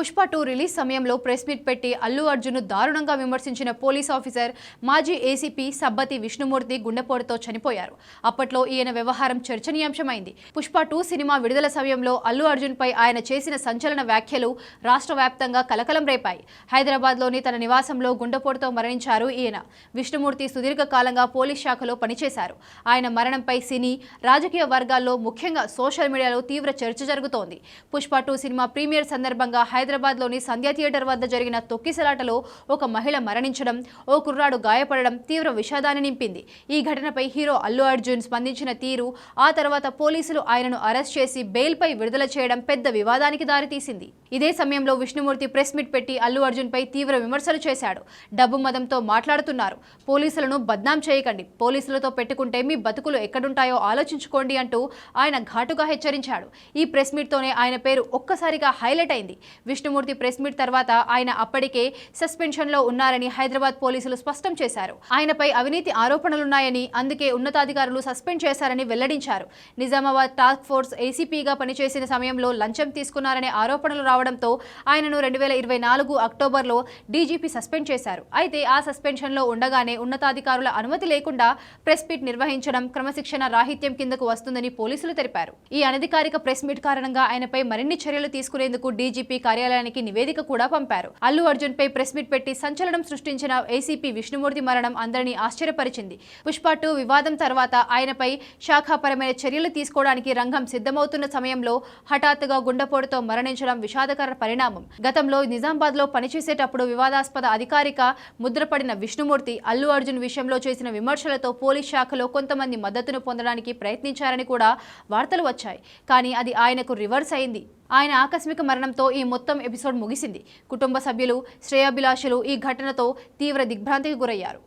Pushpa 2 release సమయంలో press meet పెట్టి అల్లు అర్జున్ దారుణంగా విమర్శించిన పోలీస్ ఆఫీసర్ మాజీ ఏసీపీ సబ్బతి విష్ణుమూర్తి గుండెపోటుతో చనిపోయారు. అప్పట్లో ఈయన వ్యవహారం చర్చనీయాంశమైంది. పుష్ప 2 సినిమా విడుదల సమయంలో అల్లు అర్జున్ పై ఆయన చేసిన సంచలన వ్యాఖ్యలు రాష్ట్ర వ్యాప్తంగా కలకలం రేపాయి. హైదరాబాద్లోని తన నివాసంలో గుండెపోటుతో మరణించారు ఈయన. విష్ణుమూర్తి సుదీర్ఘకాలంగా పోలీస్ శాఖలో పనిచేశారు. ఆయన మరణంపై సినీ, రాజకీయ వర్గాల్లో ముఖ్యంగా సోషల్ మీడియాలో తీవ్ర చర్చ జరుగుతోంది. పుష్ప 2 సినిమా ప్రీమియర్ సందర్భంగా హైదరాబాద్లోని సంధ్యా థియేటర్ వద్ద జరిగిన తొక్కిసలాటలో ఒక మహిళ మరణించడం, ఓ కుర్రాడు గాయపడడం తీవ్ర విషాదాన్ని నింపింది. ఈ ఘటనపై హీరో అల్లు అర్జున్ స్పందించిన తీరు, ఆ తర్వాత పోలీసులు ఆయనను అరెస్ట్ చేసి బెయిల్పై విడుదల చేయడం పెద్ద వివాదానికి దారితీసింది. ఇదే సమయంలో విష్ణుమూర్తి ప్రెస్ మీట్ పెట్టి అల్లు అర్జున్ పై తీవ్ర విమర్శలు చేశాడు. డబ్బు మదంతో మాట్లాడుతున్నారు, పోలీసులను బద్నాం చేయకండి, పోలీసులతో పెట్టుకుంటే మీ బతుకులు ఎక్కడుంటాయో ఆలోచించుకోండి అంటూ ఆయన ఘాటుగా హెచ్చరించాడు. ఈ ప్రెస్ మీట్తోనే ఆయన పేరు ఒక్కసారిగా హైలైట్ అయింది. విష్ణుమూర్తి ప్రెస్ మీట్ తర్వాత ఆయన అప్పటికే సస్పెన్షన్లో ఉన్నారని హైదరాబాద్ పోలీసులు స్పష్టం చేశారు. ఆయనపై అవినీతి ఆరోపణలున్నాయని, అందుకే ఉన్నతాధికారులు సస్పెండ్ చేశారని వెల్లడించారు. నిజామాబాద్ టాస్క్ ఫోర్స్ ఏసీపీగా పనిచేసిన సమయంలో లంచం తీసుకున్నారనే ఆరోపణలు రావడంతో ఆయనను 2024 అక్టోబర్లో డీజీపీ సస్పెండ్ చేశారు. అయితే ఆ సస్పెన్షన్లో ఉండగానే ఉన్నతాధికారుల అనుమతి లేకుండా ప్రెస్ మీట్ నిర్వహించడం క్రమశిక్షణ రాహిత్యం కిందకు వస్తుందని పోలీసులు తెలిపారు. ఈ అనధికారిక ప్రెస్ మీట్ కారణంగా ఆయనపై మరిన్ని చర్యలు తీసుకునేందుకు డీజీపీ కార్యాలయానికి నివేదిక కూడా పంపారు. అల్లు అర్జున్ పై ప్రెస్ మీట్ పెట్టి సంచలనం సృష్టించిన ఏసీపీ విష్ణుమూర్తి మరణం అందరినీ ఆశ్చర్యపరిచింది. పుష్ప 2 వివాదం తర్వాత ఆయనపై శాఖాపరమైన చర్యలు తీసుకోవడానికి రంగం సిద్ధమవుతున్న సమయంలో హఠాత్తుగా గుండెపోటుతో మరణించడం విషాదకర పరిణామం. గతంలో నిజామాబాద్లో పనిచేసేటప్పుడు వివాదాస్పద అధికారిక ముద్రపడిన విష్ణుమూర్తి అల్లు అర్జున్ విషయంలో చేసిన విమర్శలతో పోలీస్ శాఖలో కొంతమంది మద్దతును పొందడానికి ప్రయత్నించారని కూడా వార్తలు వచ్చాయి. కానీ అది ఆయనకు రివర్స్ అయింది. ఆయన ఆకస్మిక మరణంతో ఈ మొత్తం ఎపిసోడ్ ముగిసింది. కుటుంబ సభ్యులు, శ్రేయోభిలాషులు ఈ ఘటనతో తీవ్ర దిగ్భ్రాంతికి గురయ్యారు.